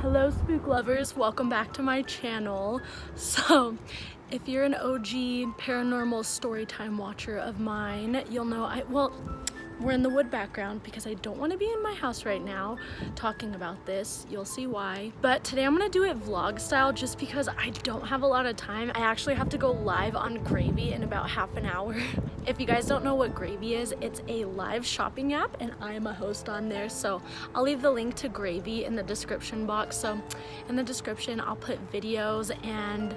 Hello spook lovers, welcome back to my channel. So if you're an OG paranormal storytime watcher of mine, you'll know we're in the wood background because I don't want to be in my house right now talking about this. You'll see why. But today I'm gonna do it vlog style just because I don't have a lot of time. I actually have to go live on Gravy in about half an hour. If you guys don't know what Gravy is, it's a live shopping app and I'm a host on there. So I'll leave the link to Gravy in the description box. So in the description, I'll put videos and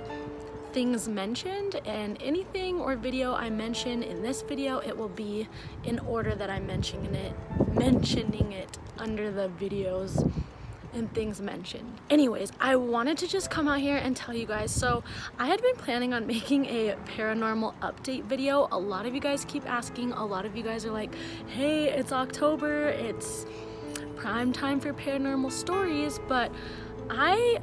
things mentioned, and anything or video I mention in this video, it will be in order that I'm mentioning it under the videos and things mentioned. Anyways, I wanted to just come out here and tell you guys, so I had been planning on making a paranormal update video. A lot of you guys keep asking, a lot of you guys are like, hey, it's October, it's prime time for paranormal stories, but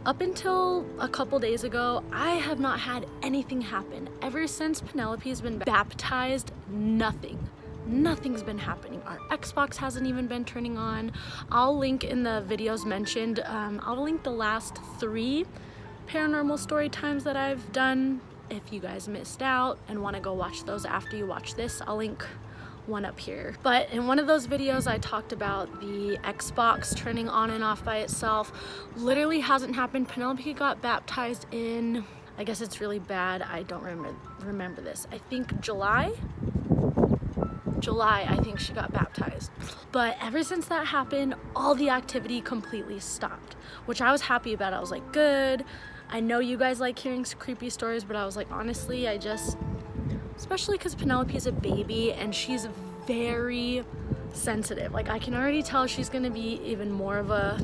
up until a couple days ago, I have not had anything happen. Ever since Penelope has been baptized, nothing's been happening. Our Xbox hasn't even been turning on. I'll link in the videos mentioned, I'll link the last 3 paranormal story times that I've done. If you guys missed out and want to go watch those after you watch this, I'll link one up here. But in one of those videos I talked about the Xbox turning on and off by itself. Literally hasn't happened. Penelope got baptized in, I guess it's really bad, I don't remember this, I think July I think she got baptized. But ever since that happened, all the activity completely stopped, which I was happy about. I was like, good, I know you guys like hearing creepy stories, but I was like, honestly, especially because Penelope is a baby and she's very sensitive. Like, I can already tell she's gonna be even more of a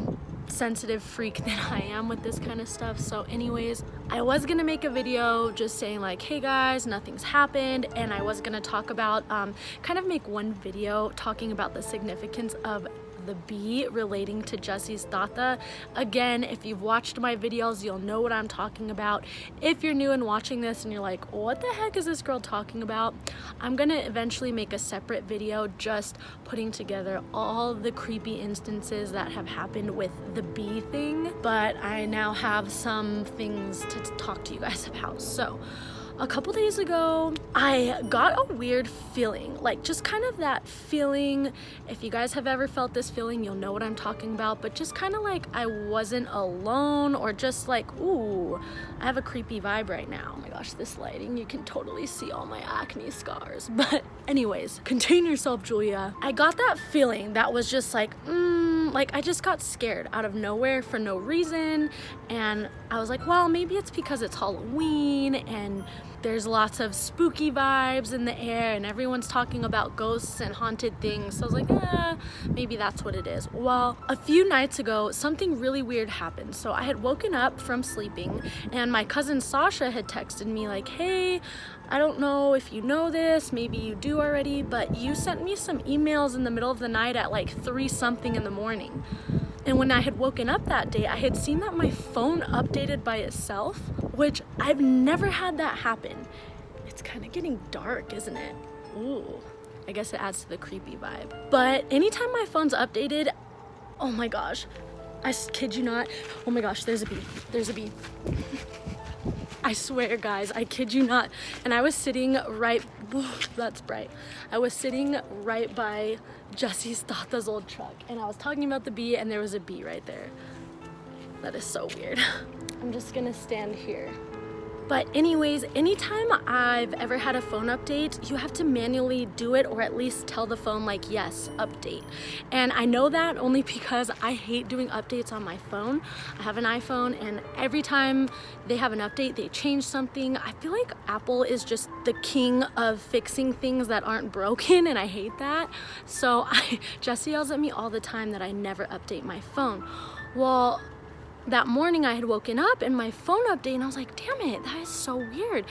sensitive freak than I am with this kind of stuff. So anyways, I was gonna make a video just saying like, hey guys, nothing's happened, and I was gonna talk about kind of make one video talking about the significance of the bee relating to Jesse's Tata. Again, if you've watched my videos, you'll know what I'm talking about. If you're new and watching this and you're like, what the heck is this girl talking about? I'm gonna eventually make a separate video just putting together all the creepy instances that have happened with the bee thing. But I now have some things to talk to you guys about. So a couple days ago, I got a weird feeling, like just kind of that feeling, if you guys have ever felt this feeling, you'll know what I'm talking about, but just kind of like I wasn't alone, or just like, ooh, I have a creepy vibe right now. Oh my gosh, this lighting, you can totally see all my acne scars. But anyways, contain yourself, Julia. I got that feeling that was just like, I just got scared out of nowhere for no reason, and I was like, well, maybe it's because it's Halloween and there's lots of spooky vibes in the air and everyone's talking about ghosts and haunted things. So I was like, maybe that's what it is. Well, a few nights ago, something really weird happened. So I had woken up from sleeping and my cousin Sasha had texted me like, hey, I don't know if you know this, maybe you do already, but you sent me some emails in the middle of the night at like 3 something in the morning. And when I had woken up that day, I had seen that my phone updated by itself, which I've never had that happen. It's kind of getting dark, isn't it? Ooh, I guess it adds to the creepy vibe. But anytime my phone's updated, oh my gosh, I kid you not, oh my gosh, there's a bee. I swear, guys, I kid you not. And I was sitting that's bright. I was sitting right by Jesse's Tata's old truck, and I was talking about the bee, and there was a bee right there. That is so weird. I'm just gonna stand here. But anyways, anytime I've ever had a phone update, you have to manually do it, or at least tell the phone like, yes, update. And I know that only because I hate doing updates on my phone. I have an iPhone, and every time they have an update, they change something. I feel like Apple is just the king of fixing things that aren't broken, and I hate that. So Jesse yells at me all the time that I never update my phone. Well, that morning I had woken up and my phone updated, and I was like, damn it, that is so weird.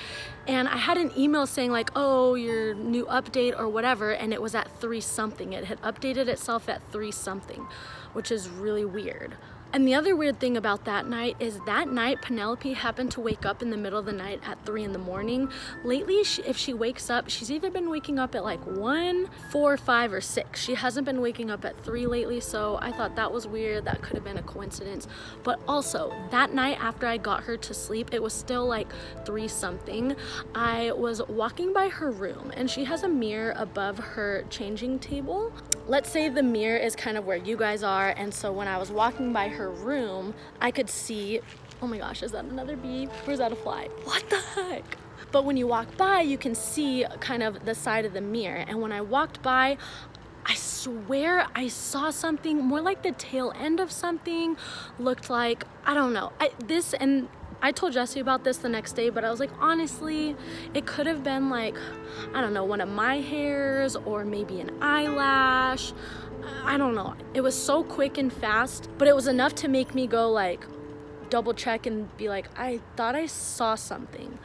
And I had an email saying like, oh, your new update or whatever, and it was at 3 something. It had updated itself at 3 something, which is really weird. And the other weird thing about that night is that night Penelope happened to wake up in the middle of the night at 3 in the morning. Lately, if she wakes up, she's either been waking up at like 1, 4, 5, or 6. She hasn't been waking up at 3 lately, so I thought that was weird. That could have been a coincidence. But also, that night after I got her to sleep, it was still like 3 something. I was walking by her room and she has a mirror above her changing table. Let's say the mirror is kind of where you guys are, and so when I was walking by her room, I could see, oh my gosh, is that another bee or is that a fly? What the heck? But when you walk by, you can see kind of the side of the mirror, and when I walked by, I swear I saw something more like the tail end of something. Looked like, I don't know, I told Jesse about this the next day, but I was like, honestly, it could have been like, I don't know, one of my hairs or maybe an eyelash. I don't know. It was so quick and fast, but it was enough to make me go like double check and be like, I thought I saw something.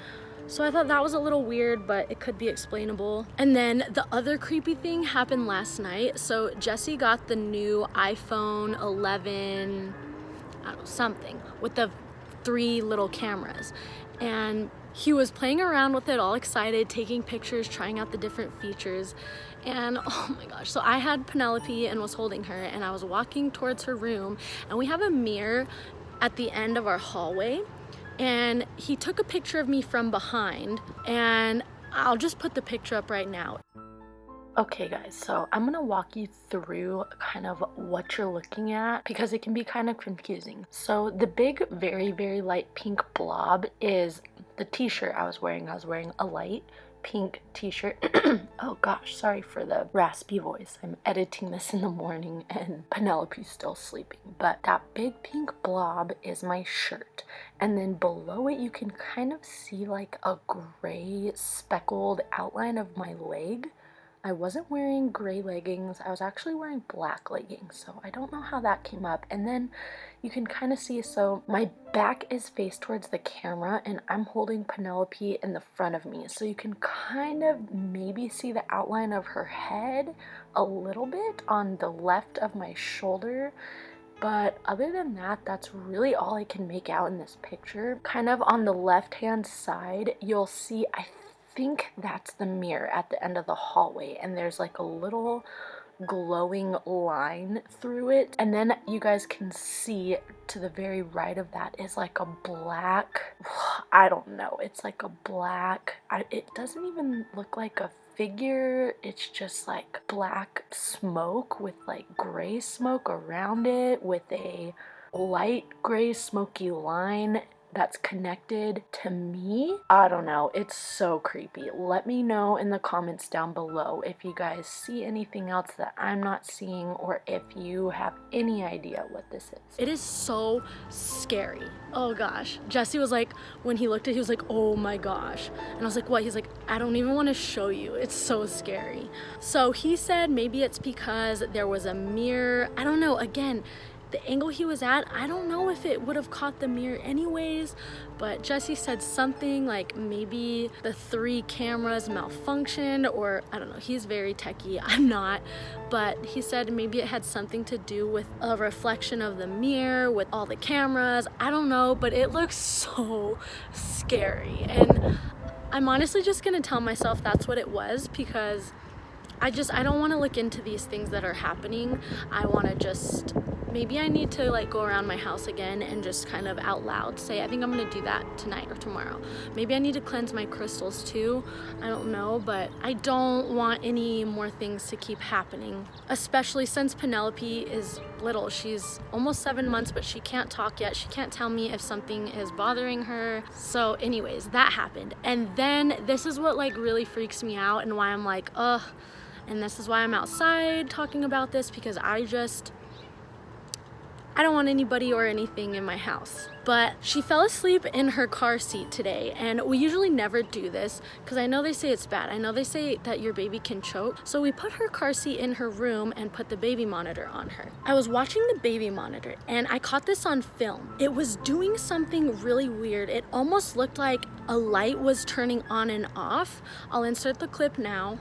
So I thought that was a little weird, but it could be explainable. And then the other creepy thing happened last night. So Jesse got the new iPhone 11, I don't know, something, with the 3 little cameras, and he was playing around with it all excited, taking pictures, trying out the different features. And oh my gosh, so I had Penelope and was holding her, and I was walking towards her room, and we have a mirror at the end of our hallway, and he took a picture of me from behind, and I'll just put the picture up right now. Okay guys, so I'm gonna walk you through kind of what you're looking at because it can be kind of confusing. So the big, very, very light pink blob is the t-shirt I was wearing. I was wearing a light pink t-shirt. Oh gosh, sorry for the raspy voice. I'm editing this in the morning and Penelope's still sleeping. But that big pink blob is my shirt. And then below it you can kind of see like a gray speckled outline of my leg. I wasn't wearing gray leggings, I was actually wearing black leggings, so I don't know how that came up. And then you can kind of see, so my back is faced towards the camera and I'm holding Penelope in the front of me, so you can kind of maybe see the outline of her head a little bit on the left of my shoulder. But other than that, that's really all I can make out in this picture. Kind of on the left hand side, you'll see, I think that's the mirror at the end of the hallway, and there's like a little glowing line through it, and then you guys can see to the very right of that is like a black, I don't know, it's like a black, it doesn't even look like a figure, it's just like black smoke with like gray smoke around it with a light gray smoky line that's connected to me. I don't know, it's so creepy. Let me know in the comments down below if you guys see anything else that I'm not seeing, or if you have any idea what this is. It is so scary. Oh gosh. Jesse was like, when he looked at it, he was like, oh my gosh. And I was like, what? He's like, I don't even want to show you. It's so scary. So he said maybe it's because there was a mirror. I don't know. Again, the angle he was at, I don't know if it would have caught the mirror anyways, but Jesse said something like maybe the 3 cameras malfunctioned, or I don't know, he's very techie, I'm not, but he said maybe it had something to do with a reflection of the mirror with all the cameras. I don't know, but it looks so scary, and I'm honestly just gonna tell myself that's what it was, because I don't want to look into these things that are happening. I want to just, maybe I need to like go around my house again and just kind of out loud say, I think I'm going to do that tonight or tomorrow. Maybe I need to cleanse my crystals too. I don't know, but I don't want any more things to keep happening, especially since Penelope is little. She's almost 7 months, but she can't talk yet. She can't tell me if something is bothering her. So anyways, that happened. And then this is what like really freaks me out and why I'm like, ugh. And this is why I'm outside talking about this, because I don't want anybody or anything in my house. But she fell asleep in her car seat today, and we usually never do this because I know they say it's bad. I know they say that your baby can choke. So we put her car seat in her room and put the baby monitor on her. I was watching the baby monitor and I caught this on film. It was doing something really weird. It almost looked like a light was turning on and off. I'll insert the clip now.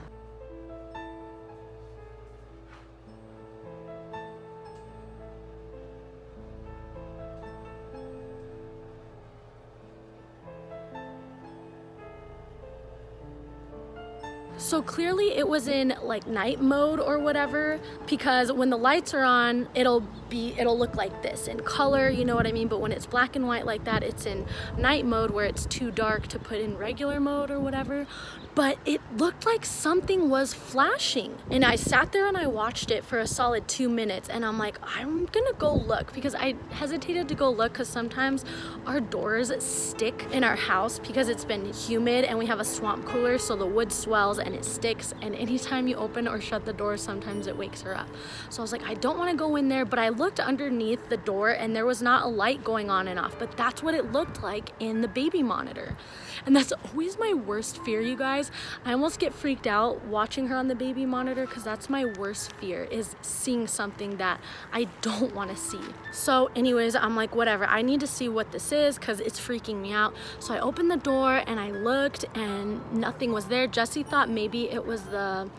So clearly it was in like night mode or whatever, because when the lights are on, it'll look like this in color, you know what I mean? But when it's black and white like that, it's in night mode where it's too dark to put in regular mode or whatever. But it looked like something was flashing. And I sat there and I watched it for a solid 2 minutes, and I'm like, I'm gonna go look, because I hesitated to go look because sometimes our doors stick in our house because it's been humid and we have a swamp cooler, so the wood swells and it sticks, and anytime you open or shut the door, sometimes it wakes her up. So I was like, I don't want to go in there, but I looked underneath the door and there was not a light going on and off, but that's what it looked like in the baby monitor. And that's always my worst fear, you guys. I almost get freaked out watching her on the baby monitor, because that's my worst fear, is seeing something that I don't want to see. So anyways, I'm like, whatever, I need to see what this is because it's freaking me out. So I opened the door and I looked and nothing was there. Jessie thought maybe it was the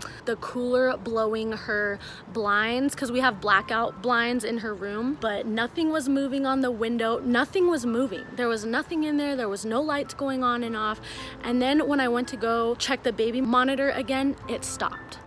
cooler blowing her blinds, because we have blackout blinds in her room, but nothing was moving on the window. Nothing was moving. There was nothing in there. There was no lights going on and off. And then when I went to go check the baby monitor again, it stopped.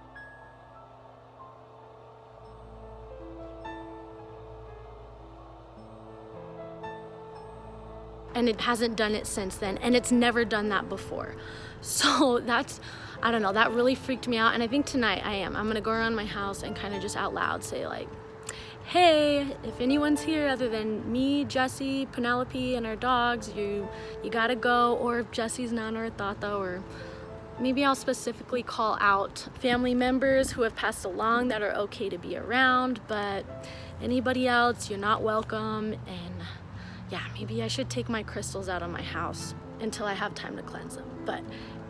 And it hasn't done it since then, and it's never done that before. So that's, I don't know, that really freaked me out. And I think tonight I'm gonna go around my house and kind of just out loud say like, hey, if anyone's here other than me, Jessie, Penelope, and our dogs, you gotta go. Or if Jessie's Nana or Tata, or maybe I'll specifically call out family members who have passed along that are okay to be around, but anybody else, you're not welcome. And yeah, maybe I should take my crystals out of my house until I have time to cleanse them. But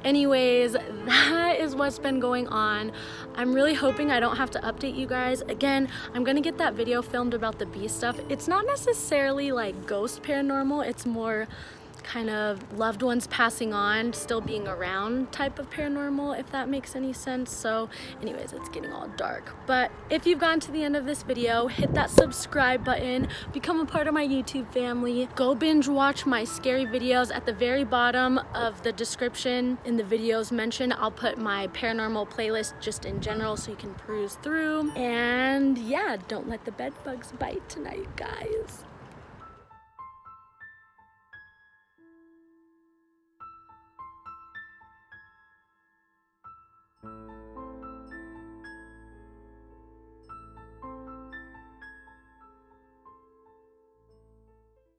anyways, that is what's been going on. I'm really hoping I don't have to update you guys. Again, I'm gonna get that video filmed about the bee stuff. It's not necessarily like ghost paranormal, it's more kind of loved ones passing on, still being around type of paranormal, if that makes any sense. So anyways, it's getting all dark. But if you've gotten to the end of this video, hit that subscribe button, become a part of my YouTube family, go binge watch my scary videos. At the very bottom of the description in the videos mentioned, I'll put my paranormal playlist just in general so you can peruse through. And yeah, don't let the bed bugs bite tonight, guys.